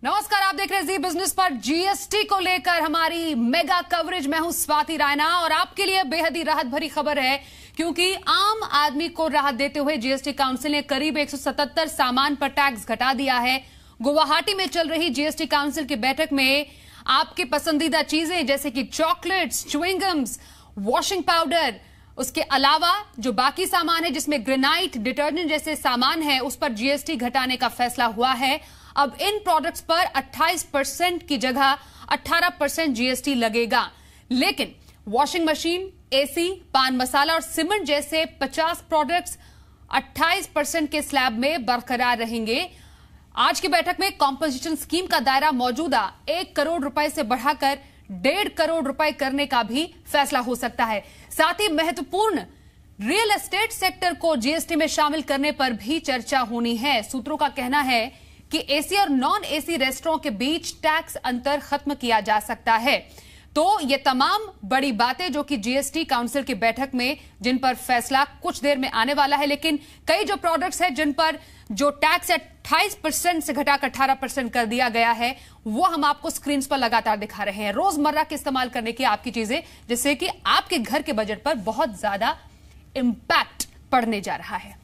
नमस्कार, आप देख रहे हैं जी बिजनेस पर। जीएसटी को लेकर हमारी मेगा कवरेज। मैं हूं स्वाति रायना और आपके लिए बेहद ही राहत भरी खबर है, क्योंकि आम आदमी को राहत देते हुए जीएसटी काउंसिल ने करीब 177 सामान पर टैक्स घटा दिया है। गुवाहाटी में चल रही जीएसटी काउंसिल की बैठक में आपकी पसंदीदा चीजें जैसे कि चॉकलेट्स, च्युइंगम्स, वॉशिंग पाउडर, उसके अलावा जो बाकी सामान है जिसमें ग्रेनाइट, डिटर्जेंट जैसे सामान है, उस पर जीएसटी घटाने का फैसला हुआ है। अब इन प्रोडक्ट्स पर 28% की जगह 18% जीएसटी लगेगा, लेकिन वॉशिंग मशीन, एसी, पान मसाला और सीमेंट जैसे 50 प्रोडक्ट्स 28% के स्लैब में बरकरार रहेंगे। आज की बैठक में कॉम्पोजिशन स्कीम का दायरा मौजूदा 1 करोड़ रुपए से बढ़ाकर 1.5 करोड़ रुपए करने का भी फैसला हो सकता है। साथ ही महत्वपूर्ण रियल एस्टेट सेक्टर को जीएसटी में शामिल करने पर भी चर्चा होनी है। सूत्रों का कहना है कि एसी और नॉन एसी रेस्टोरेंट के बीच टैक्स अंतर खत्म किया जा सकता है। तो ये तमाम बड़ी बातें जो कि जीएसटी काउंसिल की बैठक में जिन पर फैसला कुछ देर में आने वाला है, लेकिन कई जो प्रोडक्ट्स हैं जिन पर जो टैक्स 28% से घटाकर 18% कर दिया गया है, वो हम आपको स्क्रीन पर लगातार दिखा रहे हैं। रोजमर्रा के इस्तेमाल करने की आपकी चीजें, जिससे कि आपके घर के बजट पर बहुत ज्यादा इंपैक्ट पड़ने जा रहा है।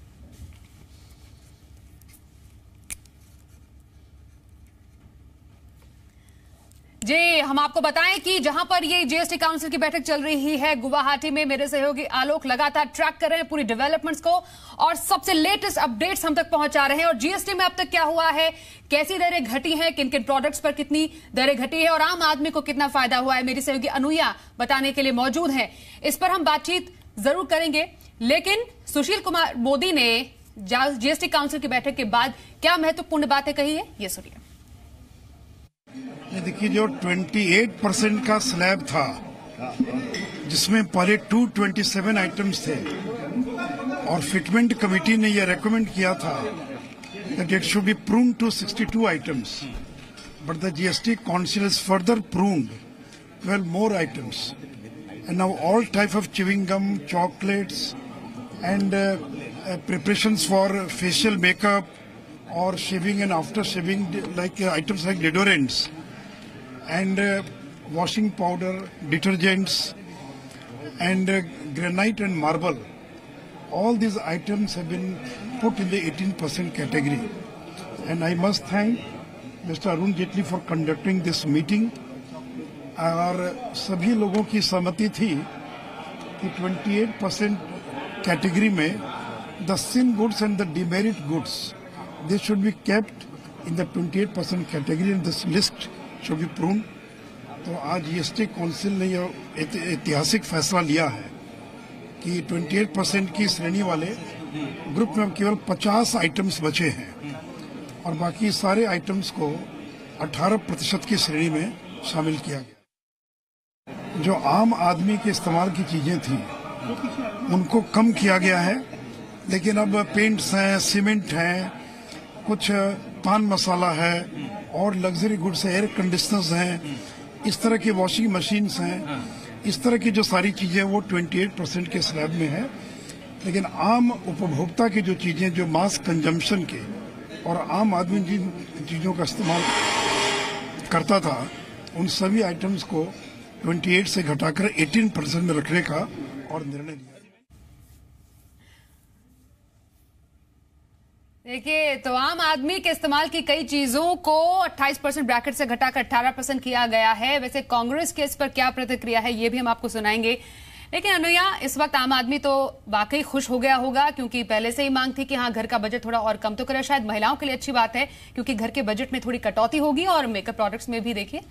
जी, हम आपको बताएं कि जहां पर ये जीएसटी काउंसिल की बैठक चल रही है गुवाहाटी में, मेरे सहयोगी आलोक लगातार ट्रैक कर रहे हैं पूरी डेवलपमेंट्स को और सबसे लेटेस्ट अपडेट्स हम तक पहुंचा रहे हैं। और जीएसटी में अब तक क्या हुआ है, कैसी दरें घटी हैं, किन किन प्रोडक्ट्स पर कितनी दरें घटी है और आम आदमी को कितना फायदा हुआ है, मेरी सहयोगी अनुया बताने के लिए मौजूद है। इस पर हम बातचीत जरूर करेंगे, लेकिन सुशील कुमार मोदी ने जीएसटी काउंसिल की बैठक के बाद क्या महत्वपूर्ण बातें कही है, ये सुनिए। देखिए, जो 28% का स्लैब था जिसमें पहले 227 आइटम्स थे और फिटमेंट कमेटी ने यह रेकमेंड किया था that it should be pruned to 62 items, but the GST Council has further pruned 12 more items, and now all type of chewing gum, chocolates, and preparations for facial makeup or shaving and after shaving, like items like deodorants and washing powder, detergents, and granite and marble. All these items have been put in the 18% category. And I must thank Mr. Arun Jaitley for conducting this meeting. और सभी लोगों की सहमति थी कि 28% category में the sin goods and the demerit goods, they should be kept in the 28% category and this list should be pruned. तो आज जीएसटी काउंसिल ने यह ऐतिहासिक फैसला लिया है कि 28% की श्रेणी वाले ग्रुप में केवल 50 आइटम्स बचे हैं और बाकी सारे आइटम्स को 18% की श्रेणी में शामिल किया गया। जो आम आदमी के इस्तेमाल की चीजें थी उनको कम किया गया है, लेकिन अब पेंट्स हैं, सीमेंट हैं, कुछ पान मसाला है और लग्जरी गुड्स है, एयर कंडीशनर्स हैं, इस तरह की वॉशिंग मशीन्स हैं, इस तरह की जो सारी चीजें वो 28% के स्लैब में है। लेकिन आम उपभोक्ता की जो चीजें जो मास कंजम्पशन के और आम आदमी जिन चीजों का इस्तेमाल करता था, उन सभी आइटम्स को 28 से घटाकर 18% में रखने का और निर्णय लिया। देखिए, तो आम आदमी के इस्तेमाल की कई चीजों को 28% ब्रैकेट से घटाकर 18% किया गया है। वैसे कांग्रेस के इस पर क्या प्रतिक्रिया है, ये भी हम आपको सुनाएंगे। लेकिन अनुया, इस वक्त आम आदमी तो वाकई खुश हो गया होगा, क्योंकि पहले से ही मांग थी कि हाँ, घर का बजट थोड़ा और कम तो करे। शायद महिलाओं के लिए अच्छी बात है, क्योंकि घर के बजट में थोड़ी कटौती होगी और मेकअप प्रोडक्ट्स में भी देखिए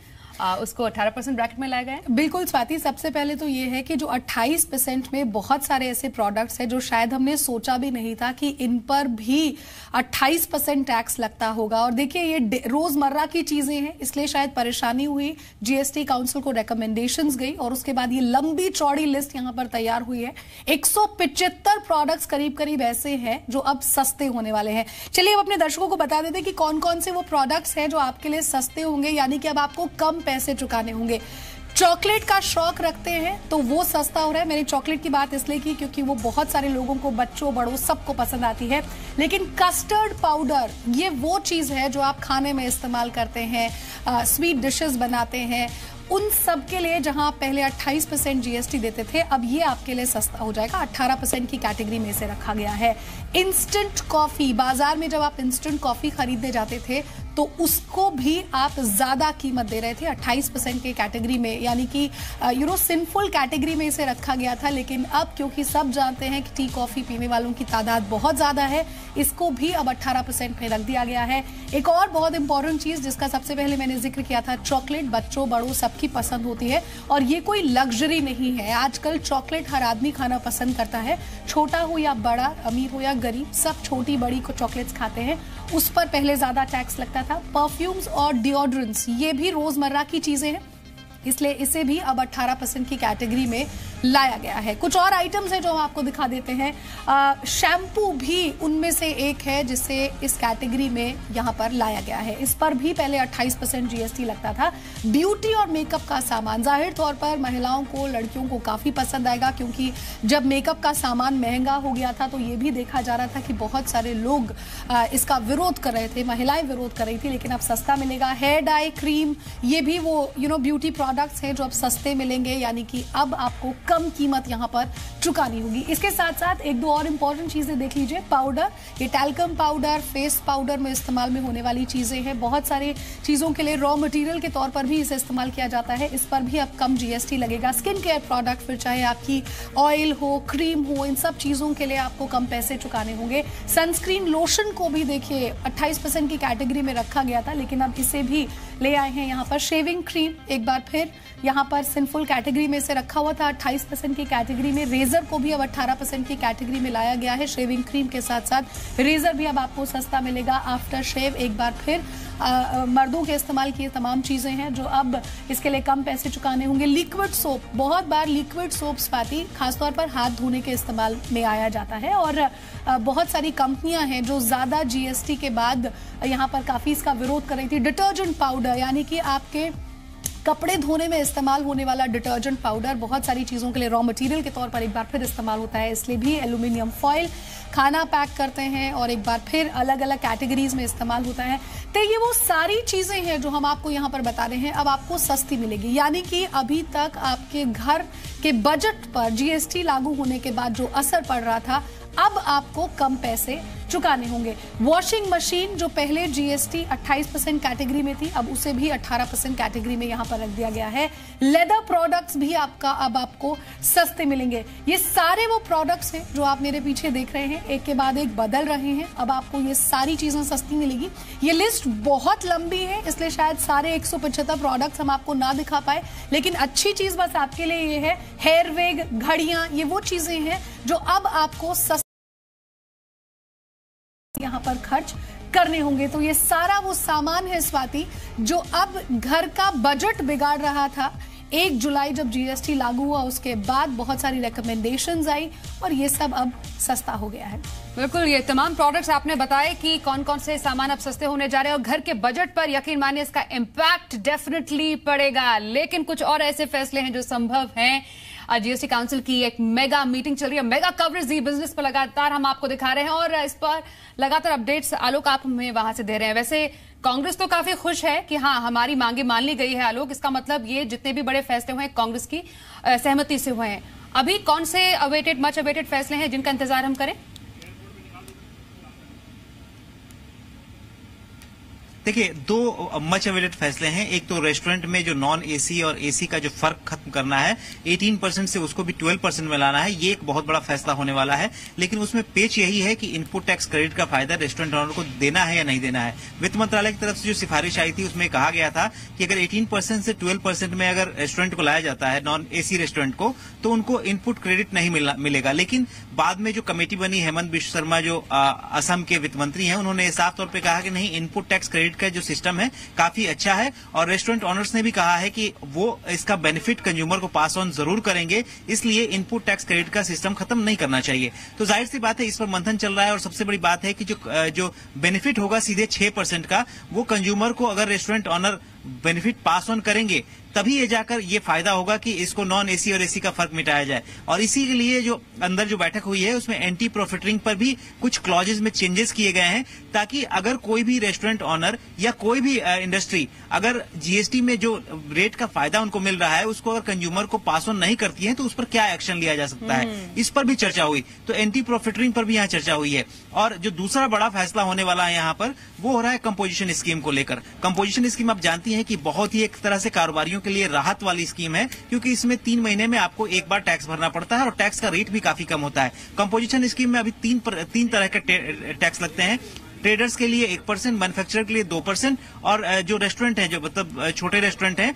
उसको 18% ब्रैकेट में लाया गया है। बिल्कुल स्वाति, सबसे पहले तो ये है कि जो 28% में बहुत सारे ऐसे प्रोडक्ट्स हैं जो शायद हमने सोचा भी नहीं था कि इन पर भी 28% टैक्स लगता होगा। और देखिए, ये रोजमर्रा की चीजें हैं, इसलिए शायद परेशानी हुई। जीएसटी काउंसिल को रिकमेंडेशंस गई और उसके बाद ये लंबी चौड़ी लिस्ट यहां पर तैयार हुई है। 175 प्रोडक्ट्स करीब करीब ऐसे हैं जो अब सस्ते होने वाले हैं। चलिए अब अपने दर्शकों को बता देते हैं कि कौन कौन से वो प्रोडक्ट्स हैं जो आपके लिए सस्ते होंगे, यानी कि अब आपको कम पैसे चुकाने होंगे। चॉकलेट का शौक रखते हैं तो वो सस्ता हो रहा है। मैंने चॉकलेट की बात इसलिए की क्योंकि वो बहुत सारे लोगों को, बच्चों बड़ों सबको पसंद आती है। लेकिन कस्टर्ड पाउडर ये वो चीज है जो आप खाने में इस्तेमाल करते हैं, स्वीट डिशेस बनाते हैं, उन सब के लिए जहां आप पहले 28% जीएसटी देते थे, अब ये आपके लिए सस्ता हो जाएगा। 18% की कैटेगरी में इसे रखा गया है। इंस्टेंट कॉफी, बाजार में जब आप इंस्टेंट कॉफी खरीदने जाते थे तो उसको भी आप ज्यादा कीमत दे रहे थे 28% के कैटेगरी में, यानी कि सिंफुल कैटेगरी में इसे रखा गया था। लेकिन अब क्योंकि सब जानते हैं कि टी कॉफी पीने वालों की तादाद बहुत ज्यादा है, इसको भी अब 18% में रख दिया गया है। एक और बहुत इंपॉर्टेंट चीज जिसका सबसे पहले मैंने जिक्र किया था, चॉकलेट बच्चों बड़ों सबकी पसंद होती है और ये कोई लग्जरी नहीं है। आजकल चॉकलेट हर आदमी खाना पसंद करता है, छोटा हो या बड़ा, अमीर हो या गरीब, सब छोटी बड़ी को चॉकलेट्स खाते हैं। उस पर पहले ज्यादा टैक्स लगता था। परफ्यूम्स और डिओड्रेंट्स ये भी रोजमर्रा की चीजें हैं, इसलिए इसे भी अब 18% की कैटेगरी में लाया गया है। कुछ और आइटम्स हैं जो हम आपको दिखा देते हैं। शैम्पू भी उनमें से एक है जिसे इस कैटेगरी में यहां पर लाया गया है। इस पर भी पहले 28% जीएसटी लगता था। ब्यूटी और मेकअप का सामान जाहिर तौर पर महिलाओं को, लड़कियों को काफी पसंद आएगा, क्योंकि जब मेकअप का सामान महंगा हो गया था तो ये भी देखा जा रहा था कि बहुत सारे लोग इसका विरोध कर रहे थे, महिलाएं विरोध कर रही थी, लेकिन अब सस्ता मिलेगा। हेयर डाई, क्रीम, ये भी वो ब्यूटी प्रोडक्ट्स हैं जो अब सस्ते मिलेंगे, यानी कि अब आपको कम कीमत यहां पर चुकानी होगी। इसके साथ साथ एक दो और इंपॉर्टेंट चीजें देख लीजिए। पाउडर, ये टैल्कम पाउडर, फेस पाउडर में इस्तेमाल में होने वाली चीजें हैं। बहुत सारी चीजों के लिए रॉ मटेरियल के तौर पर भी इसे इस्तेमाल किया जाता है। इस पर भी अब कम जीएसटी लगेगा। स्किन केयर प्रोडक्ट, फिर चाहे आपकी ऑयल हो, क्रीम हो, इन सब चीजों के लिए आपको कम पैसे चुकाने होंगे। सनस्क्रीन, लोशन को भी देखिए 28% की कैटेगरी में रखा गया था, लेकिन अब इसे भी ले आए हैं यहाँ पर। शेविंग क्रीम एक बार फिर यहाँ पर सिंफुल कैटेगरी में से रखा हुआ था 28% की कैटेगरी में। रेजर को भी अब 18% की कैटेगरी में लाया गया है। शेविंग क्रीम के साथ साथ रेजर भी अब आपको सस्ता मिलेगा। आफ्टर शेव एक बार फिर मर्दों के इस्तेमाल की तमाम चीजें हैं जो अब इसके लिए कम पैसे चुकाने होंगे। लिक्विड सोप, बहुत बार लिक्विड सोप स्वाति खासतौर पर हाथ धोने के इस्तेमाल में आया जाता है, और बहुत सारी कंपनियां हैं जो ज्यादा जीएसटी के बाद यहाँ पर काफी इसका विरोध कर रही थी। डिटर्जेंट पाउडर, यानी कि आपके कपड़े धोने में इस्तेमाल होने वाला डिटर्जेंट पाउडर बहुत सारी चीजों के लिए रॉ मटेरियल के तौर पर एक बार फिर इस्तेमाल होता है, इसलिए भी एल्यूमिनियम फॉइल, खाना पैक करते हैं और एक बार फिर अलग अलग कैटेगरीज में इस्तेमाल होता है। तो ये वो सारी चीजें हैं जो हम आपको यहाँ पर बता रहे हैं, अब आपको सस्ती मिलेगी। यानी कि अभी तक आपके घर के बजट पर जीएसटी लागू होने के बाद जो असर पड़ रहा था, अब आपको कम पैसे चुकाने होंगे। वॉशिंग मशीन जो पहले जीएसटी 28% कैटेगरी में थी, अब उसे भी 18% कैटेगरी में यहां पर रख दिया गया है। लेदर प्रोडक्ट्स भी अब आपको सस्ते मिलेंगे। ये सारे वो प्रोडक्ट्स हैं जो आप मेरे पीछे देख रहे हैं, एक के बाद एक बदल रहे हैं। अब आपको ये सारी चीजें सस्ती मिलेगी। ये लिस्ट बहुत लंबी है, इसलिए शायद सारे 175 प्रोडक्ट्स हम आपको ना दिखा पाए, लेकिन अच्छी चीज बस आपके लिए ये है, हेयर वेग, घड़ियां, ये वो चीजें हैं जो अब आपको यहाँ पर खर्च करने होंगे। तो ये सारा वो सामान है स्वाति जो अब घर का बजट बिगाड़ रहा था। 1 जुलाई जब जीएसटी लागू हुआ उसके बाद बहुत सारी रिकमेंडेशंस आई और ये सब अब सस्ता हो गया है। बिल्कुल, ये तमाम प्रोडक्ट्स आपने बताए कि कौन कौन से सामान अब सस्ते होने जा रहे हैं और घर के बजट पर यकीन मानिए इसका इम्पैक्ट डेफिनेटली पड़ेगा। लेकिन कुछ और ऐसे फैसले हैं जो संभव हैं। जीएसटी काउंसिल की एक मेगा मीटिंग चल रही है, मेगा कवरेज जी बिजनेस पर लगातार हम आपको दिखा रहे हैं और इस पर लगातार अपडेट्स आलोक आप हमें वहां से दे रहे हैं। वैसे कांग्रेस तो काफी खुश है कि हाँ हमारी मांगे मान ली गई है आलोक, इसका मतलब ये जितने भी बड़े फैसले हुए हैं कांग्रेस की सहमति से हुए हैं। अभी कौन से मच अवेटेड फैसले हैं जिनका इंतजार हम करें? देखिए, 2 मच अवेटेड फैसले हैं। एक तो रेस्टोरेंट में जो नॉन एसी और एसी का जो फर्क खत्म करना है, 18% से उसको भी 12% में लाना है, ये एक बहुत बड़ा फैसला होने वाला है। लेकिन उसमें पेच यही है कि इनपुट टैक्स क्रेडिट का फायदा रेस्टोरेंट ओनर को देना है या नहीं देना है। वित्त मंत्रालय की तरफ से जो सिफारिश आई थी उसमें कहा गया था कि अगर 18% से 12% में अगर रेस्टोरेंट को लाया जाता है, नॉन एसी रेस्टोरेंट को, तो उनको इनपुट क्रेडिट नहीं मिलेगा। लेकिन बाद में जो कमेटी बनी, हेमंत बिश्व शर्मा जो असम के वित्त मंत्री हैं, उन्होंने साफ तौर पर कहा कि नहीं, इनपुट टैक्स क्रेडिट का जो सिस्टम है काफी अच्छा है और रेस्टोरेंट ओनर्स ने भी कहा है कि वो इसका बेनिफिट कंज्यूमर को पास ऑन जरूर करेंगे, इसलिए इनपुट टैक्स क्रेडिट का सिस्टम खत्म नहीं करना चाहिए। तो जाहिर सी बात है इस पर मंथन चल रहा है और सबसे बड़ी बात है कि जो बेनिफिट होगा सीधे 6% का, वो कंज्यूमर को, अगर restaurant owner benefit pass on करेंगे तभी ये जाकर ये फायदा होगा कि इसको नॉन एसी और एसी का फर्क मिटाया जाए। और इसी के लिए जो अंदर जो बैठक हुई है उसमें एंटी प्रॉफिटरिंग पर भी कुछ क्लॉजेज में चेंजेस किए गए हैं, ताकि अगर कोई भी रेस्टोरेंट ऑनर या कोई भी इंडस्ट्री अगर जीएसटी में जो रेट का फायदा उनको मिल रहा है उसको अगर कंज्यूमर को पास ऑन नहीं करती है तो उस पर क्या एक्शन लिया जा सकता है, इस पर भी चर्चा हुई। तो एंटी प्रॉफिटरिंग पर भी यहाँ चर्चा हुई है। और जो दूसरा बड़ा फैसला होने वाला है यहाँ पर वो हो रहा है कंपोजिशन स्कीम को लेकर। कंपोजिशन स्कीम आप जानती हैं कि बहुत ही एक तरह से कारोबारियों के लिए राहत वाली स्कीम है, क्योंकि इसमें 3 महीने में आपको एक बार टैक्स भरना पड़ता है और टैक्स का रेट भी काफी कम होता है। कंपोजिशन स्कीम में अभी 3 तरह के टैक्स लगते हैं। ट्रेडर्स के लिए 1%, मैन्युफैक्चरर के लिए 2% और जो रेस्टोरेंट है, जो मतलब छोटे रेस्टोरेंट हैं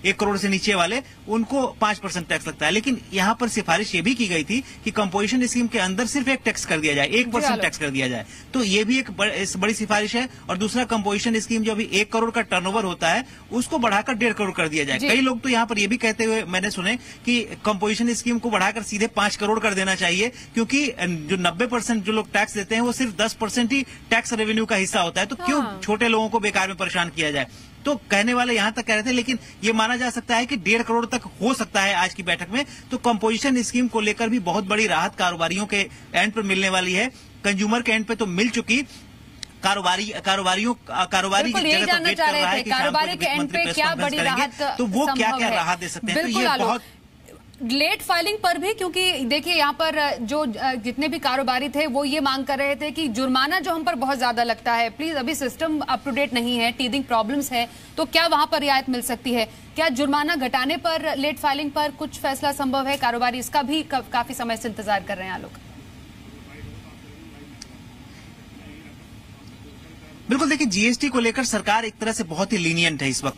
1 करोड़ से नीचे वाले, उनको 5% टैक्स लगता है। लेकिन यहाँ पर सिफारिश ये भी की गई थी कि कंपोजिशन स्कीम के अंदर सिर्फ एक टैक्स कर दिया जाए, 1% टैक्स कर दिया जाए। तो ये भी एक बड़ी सिफारिश है। और दूसरा, कंपोजिशन स्कीम जो अभी 1 करोड़ का टर्नओवर होता है उसको बढ़ाकर 1.5 करोड़ कर दिया जाए। कई लोग तो यहाँ पर ये भी कहते हुए मैंने सुने कि कंपोजिशन स्कीम को बढ़ाकर सीधे 5 करोड़ कर देना चाहिए, क्योंकि जो 90% जो लोग टैक्स देते हैं वो सिर्फ 10% ही टैक्स रेवेन्यू का हिस्सा होता है। तो क्यों छोटे लोगों को बेकार में परेशान किया जाए। तो कहने वाले यहां तक कह रहे थे, लेकिन ये माना जा सकता है कि 1.5 करोड़ तक हो सकता है आज की बैठक में। तो कंपोजिशन स्कीम को लेकर भी बहुत बड़ी राहत कारोबारियों के एंड पर मिलने वाली है। कंज्यूमर के एंड पे तो मिल चुकी, कारोबारी जगत वेट कर रहा है कि कारोबारी के एंड पे क्या बड़ी राहत, तो वो क्या क्या राहत दे सकते हैं। तो ये बहुत लेट फाइलिंग पर भी, क्योंकि देखिए यहाँ पर जो जितने भी कारोबारी थे वो ये मांग कर रहे थे कि जुर्माना जो हम पर बहुत ज्यादा लगता है, प्लीज अभी सिस्टम अप टू डेट नहीं है, टीदिंग प्रॉब्लम्स है, तो क्या वहां पर रियायत मिल सकती है? क्या जुर्माना घटाने पर, लेट फाइलिंग पर कुछ फैसला संभव है? कारोबारी इसका भी काफी समय से इंतजार कर रहे हैं आलोक। बिल्कुल, देखिए जीएसटी को लेकर सरकार एक तरह से बहुत ही लीनियंट है इस वक्त।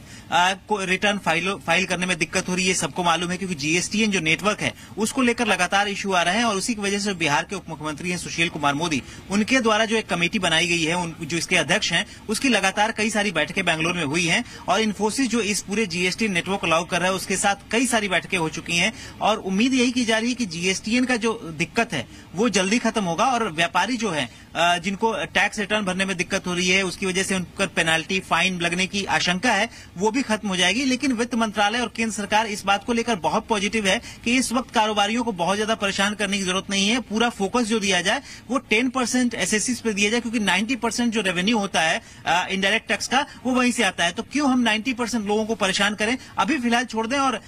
रिटर्न फाइल करने में दिक्कत हो रही है, सबको मालूम है, क्योंकि जीएसटीएन जो नेटवर्क है उसको लेकर लगातार इश्यू आ रहे हैं। और उसी की वजह से बिहार के उप मुख्यमंत्री हैं सुशील कुमार मोदी, उनके द्वारा जो एक कमेटी बनाई गई है, जो इसके अध्यक्ष हैं, उसकी लगातार कई सारी बैठकें बेंगलुरु में हुई हैं। और इन्फोसिस जो इस पूरे जीएसटी नेटवर्क अलाउ कर रहा है उसके साथ कई सारी बैठकें हो चुकी हैं। और उम्मीद यही की जा रही है कि जीएसटीएन का जो दिक्कत है वो जल्दी खत्म होगा और व्यापारी जो है जिनको टैक्स रिटर्न भरने में दिक्कत हो रही है, उसकी वजह से उन पर पेनाल्टी, फाइन लगने की आशंका है, वो भी खत्म हो जाएगी। लेकिन वित्त मंत्रालय और केंद्र सरकार इस बात को लेकर बहुत पॉजिटिव है कि इस वक्त कारोबारियों को बहुत ज्यादा परेशान करने की जरूरत नहीं है। पूरा फोकस जो दिया जाए वो 10% एसएससी पे दिया जाए, क्योंकि 90% जो रेवेन्यू होता है इनडायरेक्ट टैक्स का वो वहीं से आता है। तो क्यों हम 90% लोगों को परेशान करें, अभी फिलहाल छोड़ दें और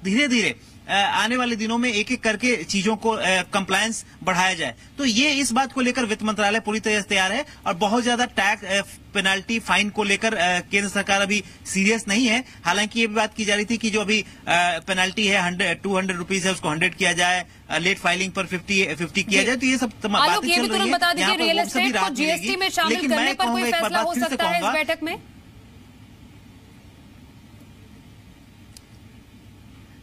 धीरे धीरे आने वाले दिनों में एक एक करके चीजों को कंप्लायंस बढ़ाया जाए। तो ये इस बात को लेकर वित्त मंत्रालय पूरी तरह से तैयार है। और बहुत ज्यादा टैक्स, पेनाल्टी, फाइन को लेकर केंद्र सरकार अभी सीरियस नहीं है। हालांकि ये भी बात की जा रही थी कि जो अभी पेनाल्टी है 200 रुपीज है, उसको 100 किया जाए, लेट फाइलिंग पर 50 किया जाए। तो ये सब बातें चल रही है। बता दीजिए, रियल एस्टेट को जीएसटी में शामिल करने पर कोई फैसला हो सकता है इस बैठक में?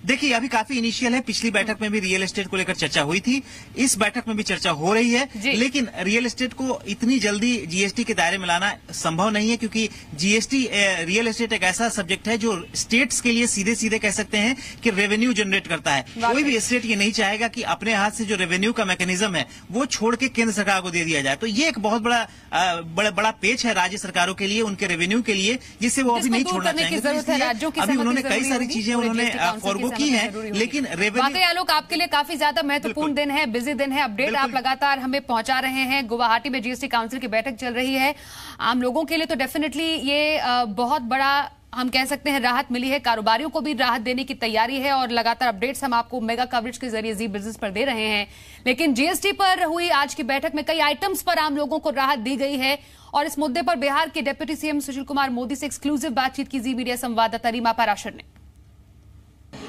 देखिए, अभी काफी इनिशियल है। पिछली बैठक में भी रियल एस्टेट को लेकर चर्चा हुई थी, इस बैठक में भी चर्चा हो रही है। लेकिन रियल एस्टेट को इतनी जल्दी जीएसटी के दायरे में लाना संभव नहीं है, क्योंकि जीएसटी, रियल एस्टेट एक ऐसा सब्जेक्ट है जो स्टेट्स के लिए सीधे सीधे कह सकते हैं कि रेवेन्यू जनरेट करता है। कोई भी स्टेट ये नहीं चाहेगा कि अपने हाथ से जो रेवेन्यू का मैकेनिज्म है वो छोड़ के केंद्र सरकार को दे दिया जाए। तो ये एक बहुत बड़ा पेच है राज्य सरकारों के लिए, उनके रेवेन्यू के लिए, जिससे वो अभी नहीं छोड़ना चाहेंगे। अभी उन्होंने कई सारी चीजें उन्होंने फॉरगो की है, लेकिन वाकई आलोक आपके लिए काफी ज्यादा महत्वपूर्ण दिन है, बिजी दिन है। अपडेट आप लगातार हमें पहुंचा रहे हैं। गुवाहाटी में जीएसटी काउंसिल की बैठक चल रही है। आम लोगों के लिए तो डेफिनेटली ये बहुत बड़ा, हम कह सकते हैं, राहत मिली है। कारोबारियों को भी राहत देने की तैयारी है और लगातार अपडेट्स हम आपको मेगा कवरेज के जरिए जी बिजनेस पर दे रहे हैं। लेकिन जीएसटी पर हुई आज की बैठक में कई आइटम्स पर आम लोगों को राहत दी गई है। और इस मुद्दे पर बिहार के डिप्टी सीएम सुशील कुमार मोदी से एक्सक्लूसिव बातचीत की जी मीडिया संवाददाता रीमा पाराशर ने।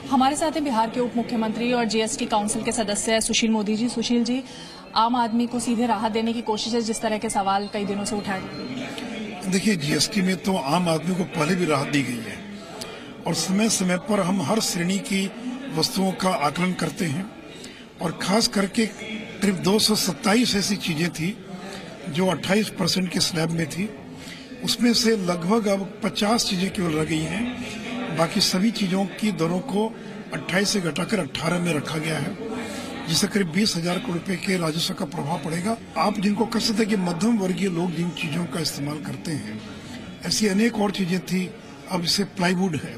हमारे साथ हैं बिहार के उप मुख्यमंत्री और जीएसटी काउंसिल के सदस्य सुशील मोदी जी। सुशील जी, आम आदमी को सीधे राहत देने की कोशिश है, जिस तरह के सवाल कई दिनों से उठाए। देखिए, जीएसटी में तो आम आदमी को पहले भी राहत दी गई है और समय समय पर हम हर श्रेणी की वस्तुओं का आकलन करते हैं। और खास करके करीब 227 ऐसी चीजें थी जो 28% के स्लैब में थी, उसमें से लगभग अब 50 चीजें केवल रह गई हैं। बाकी सभी चीजों की दरों को 28 से घटाकर 18 में रखा गया है, जिससे करीब 20,000 करोड़ रुपए के राजस्व का प्रभाव पड़ेगा। आप जिनको कह सकते हैं कि मध्यम वर्गीय लोग जिन चीजों का इस्तेमाल करते हैं, ऐसी अनेक और चीजें थी। अब जैसे प्लाईवुड है,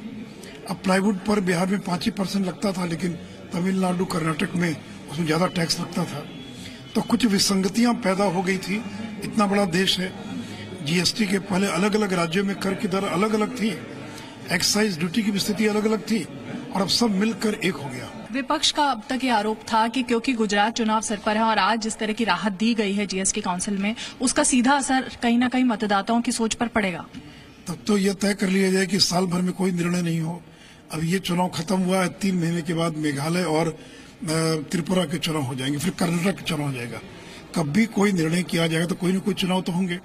अब प्लाईवुड पर बिहार में 5% लगता था, लेकिन तमिलनाडु कर्नाटक में उसमें ज्यादा टैक्स लगता था। तो कुछ विसंगतियां पैदा हो गई थी। इतना बड़ा देश है, जीएसटी के पहले अलग अलग राज्यों में कर की दर अलग अलग थी, एक्साइज ड्यूटी की भी स्थिति अलग अलग थी, और अब सब मिलकर एक हो गया। विपक्ष का अब तक ये आरोप था कि क्योंकि गुजरात चुनाव सर पर है और आज जिस तरह की राहत दी गई है जीएसटी काउंसिल में, उसका सीधा असर कहीं ना कहीं मतदाताओं की सोच पर पड़ेगा। तब तो यह तय कर लिया जाए कि साल भर में कोई निर्णय नहीं हो। अब ये चुनाव खत्म हुआ है, 3 महीने के बाद मेघालय और त्रिपुरा के चुनाव हो जाएंगे, फिर कर्नाटक के चुनाव हो जाएगा। कब भी कोई निर्णय किया जाएगा तो कोई न कोई चुनाव तो होंगे।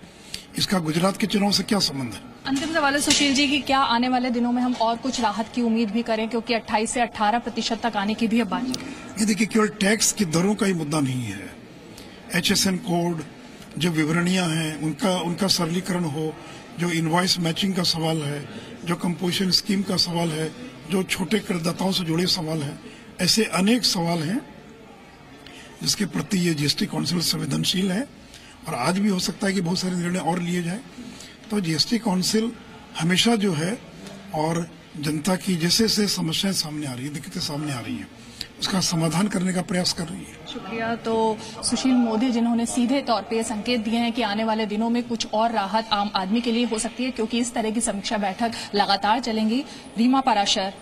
इसका गुजरात के चुनाव से क्या संबंध है? अंतिम सवाल है सुशील जी की, क्या आने वाले दिनों में हम और कुछ राहत की उम्मीद भी करें, क्योंकि 28 से 18% तक आने की भी अब बात है। ये देखिए, केवल टैक्स की दरों का ही मुद्दा नहीं है। HSN कोड, जो विवरणियां हैं उनका सरलीकरण हो, जो इनवॉइस मैचिंग का सवाल है, जो कंपोजिशन स्कीम का सवाल है, जो छोटे करदाताओं से जुड़े सवाल हैं, ऐसे अनेक सवाल हैं जिसके प्रति ये जीएसटी काउंसिल संवेदनशील है, और आज भी हो सकता है कि बहुत सारे निर्णय और लिए जाए। तो जीएसटी काउंसिल हमेशा जो है, और जनता की जैसे जैसे समस्याएं सामने आ रही है, दिक्कतें सामने आ रही हैं, उसका समाधान करने का प्रयास कर रही है। शुक्रिया। तो सुशील मोदी जिन्होंने सीधे तौर पे संकेत दिए हैं कि आने वाले दिनों में कुछ और राहत आम आदमी के लिए हो सकती है, क्योंकि इस तरह की समीक्षा बैठक लगातार चलेंगी। रीमा पाराशर,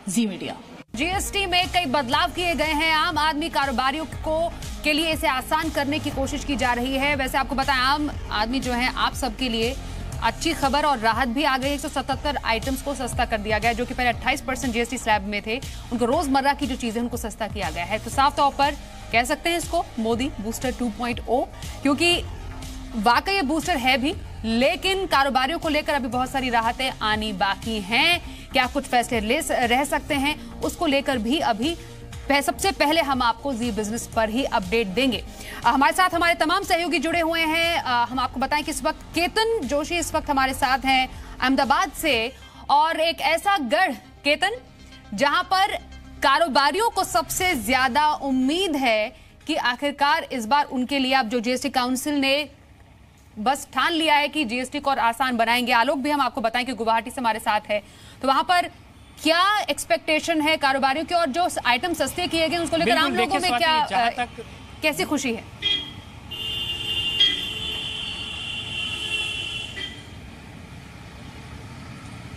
जी मीडिया। जीएसटी में कई बदलाव किए गए हैं। आम आदमी कारोबारियों के लिए इसे आसान करने की कोशिश की जा रही है। वैसे आपको बताएं, आम आदमी जो है, आप सबके लिए अच्छी खबर और राहत भी आ गई। 177 आइटम्स को सस्ता कर दिया गया, जो कि पहले 28% जीएसटी स्लैब में थे। उनको रोजमर्रा की जो चीजें उनको सस्ता किया गया है। तो साफ तौर पर कह सकते हैं इसको मोदी बूस्टर 2.0, क्योंकि वाकई ये बूस्टर है भी, लेकिन कारोबारियों को लेकर अभी बहुत सारी राहतें आनी बाकी हैं। क्या कुछ फैसले रह सकते हैं, उसको लेकर भी अभी सबसे पहले हम आपको जी बिजनेस पर ही अपडेट देंगे। हमारे साथ हमारे तमाम सहयोगी जुड़े हुए हैं। हम आपको बताएं कि इस वक्त केतन जोशी इस वक्त हमारे साथ हैं अहमदाबाद से, और एक ऐसा गढ़ केतन जहां पर कारोबारियों को सबसे ज्यादा उम्मीद है कि आखिरकार इस बार उनके लिए अब जो जीएसटी काउंसिल ने बस ठान लिया है कि जीएसटी को और आसान बनाएंगे। आलोक भी हम आपको बताएं कि गुवाहाटी से हमारे साथ है, तो वहां पर क्या एक्सपेक्टेशन है कारोबारियों की, और जो आइटम सस्ते किए गए उसको लेकर आम लोगों में क्या कैसी खुशी है?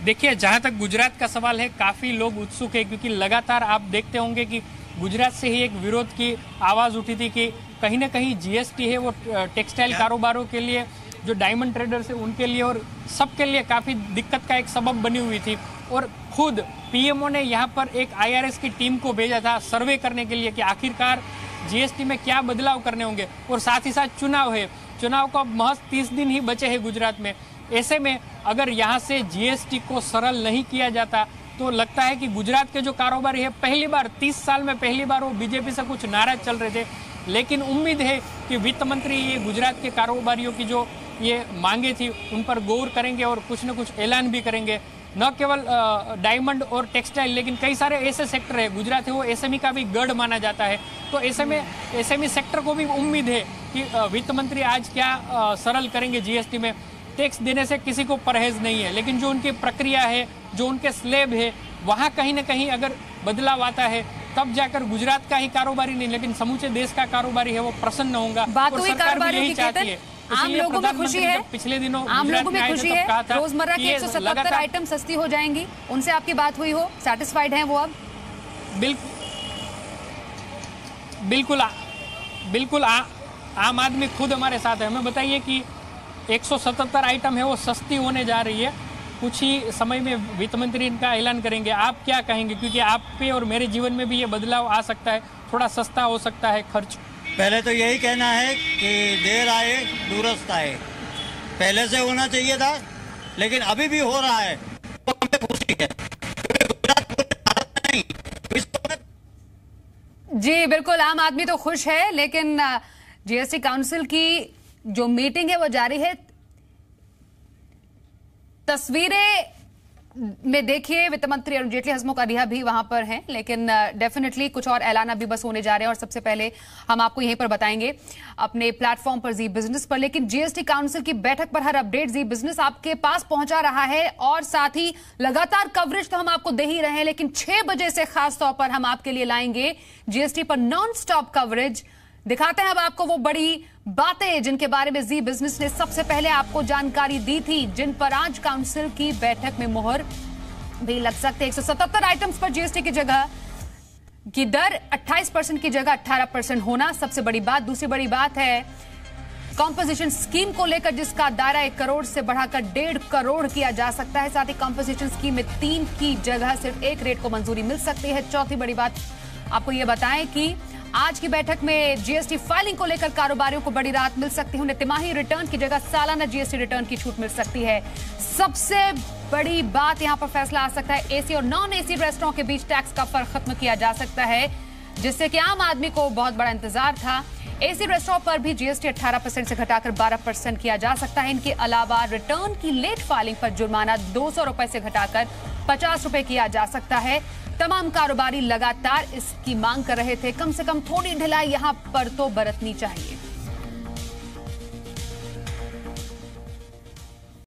देखिए, जहां तक गुजरात का सवाल है, काफी लोग उत्सुक है, क्योंकि लगातार आप देखते होंगे कि गुजरात से ही एक विरोध की आवाज उठी थी कि कहीं ना कहीं जीएसटी है वो टेक्सटाइल कारोबारों के लिए, जो डायमंड ट्रेडर्स है उनके लिए और सबके लिए काफी दिक्कत का एक सबब बनी हुई थी। और खुद पीएमओ ने यहाँ पर एक आईआरएस की टीम को भेजा था सर्वे करने के लिए कि आखिरकार जीएसटी में क्या बदलाव करने होंगे। और साथ ही साथ चुनाव है, चुनाव को अब महज 30 दिन ही बचे हैं गुजरात में। ऐसे में अगर यहाँ से जीएसटी को सरल नहीं किया जाता तो लगता है कि गुजरात के जो कारोबारी है, पहली बार 30 साल में पहली बार वो बीजेपी से कुछ नाराज चल रहे थे। लेकिन उम्मीद है कि वित्त मंत्री ये गुजरात के कारोबारियों की जो ये मांगे थी उन पर गौर करेंगे और कुछ न कुछ ऐलान भी करेंगे। न केवल डायमंड और टेक्सटाइल, लेकिन कई सारे ऐसे सेक्टर है, गुजरात है वो एसएमई का भी गढ़ माना जाता है। तो ऐसे में एसएमई सेक्टर को भी उम्मीद है कि वित्त मंत्री आज क्या सरल करेंगे जीएसटी में। टैक्स देने से किसी को परहेज नहीं है, लेकिन जो उनकी प्रक्रिया है, जो उनके स्लैब है, वहाँ कहीं ना कहीं अगर बदलाव आता है तब जाकर गुजरात का ही कारोबारी नहीं, लेकिन समूचे देश का कारोबारी है वो प्रसन्न होगा। और सरकार भी यही चाहती है। आम लोगों में खुशी है, पिछले दिनों आम लोगों में खुशी है, रोजमर्रा की 177 आइटम सस्ती हो जाएंगी। उनसे आपकी बात हुई हो, सेटिस्फाइड हैं वो अब? बिल्कुल आम आदमी खुद हमारे साथ है। हमें बताइए कि 177 आइटम है वो सस्ती होने जा रही है, कुछ ही समय में वित्त मंत्री इनका ऐलान करेंगे। आप क्या कहेंगे, क्योंकि आप पे और मेरे जीवन में भी ये बदलाव आ सकता है, थोड़ा सस्ता हो सकता है खर्च? पहले तो यही कहना है कि देर आए दुरुस्त आए। पहले से होना चाहिए था, लेकिन अभी भी हो रहा है तो हमें खुशी है। जी बिल्कुल, आम आदमी तो खुश है, लेकिन जीएसटी काउंसिल की जो मीटिंग है वो जारी है। तस्वीरें में देखिए वित्त मंत्री अरुण जेटली, हसमुख अढ़िया भी वहां पर हैं, लेकिन डेफिनेटली कुछ और ऐलान अभी बस होने जा रहे हैं और सबसे पहले हम आपको यहीं पर बताएंगे अपने प्लेटफॉर्म पर जी बिजनेस पर। लेकिन जीएसटी काउंसिल की बैठक पर हर अपडेट जी बिजनेस आपके पास पहुंचा रहा है और साथ ही लगातार कवरेज तो हम आपको दे ही रहे हैं, लेकिन 6 बजे से खास तौर पर हम आपके लिए लाएंगे जीएसटी पर नॉन स्टॉप कवरेज। दिखाते हैं अब आपको वो बड़ी बातें जिनके बारे में जी बिजनेस ने सबसे पहले आपको जानकारी दी थी, जिन पर आज काउंसिल की बैठक में मोहर भी लग सकते हैं। 177 आइटम्स पर जीएसटी की जगह की दर 28% की जगह 18% होना सबसे बड़ी बात। दूसरी बड़ी बात है कॉम्पोजिशन स्कीम को लेकर, जिसका दायरा 1 करोड़ से बढ़ाकर 1.5 करोड़ किया जा सकता है। साथ ही कॉम्पोजिशन स्कीम में 3 की जगह सिर्फ 1 रेट को मंजूरी मिल सकती है। चौथी बड़ी बात आपको यह बताएं कि आज की बैठक में जीएसटी फाइलिंग को लेकर कारोबारियों को बड़ी राहत मिल सकती है। उन्हें तिमाही रिटर्न की जगह सालाना जीएसटी रिटर्न की छूट मिल सकती है। सबसे बड़ी बात यहां पर फैसला आ सकता है, एसी और नॉन एसी रेस्टोरेंट के बीच टैक्स का फर्क खत्म किया जा सकता है, जिससे कि आम आदमी को बहुत बड़ा इंतजार था। एसी रेस्टोरेंट पर भी जीएसटी 18% से घटाकर 12% किया जा सकता है। इनके अलावा रिटर्न की लेट फाइलिंग पर जुर्माना 200 रुपए से घटाकर 50 रुपए किया जा सकता है। तमाम कारोबारी लगातार इसकी मांग कर रहे थे, कम से कम थोड़ी ढिलाई यहां पर तो बरतनी चाहिए।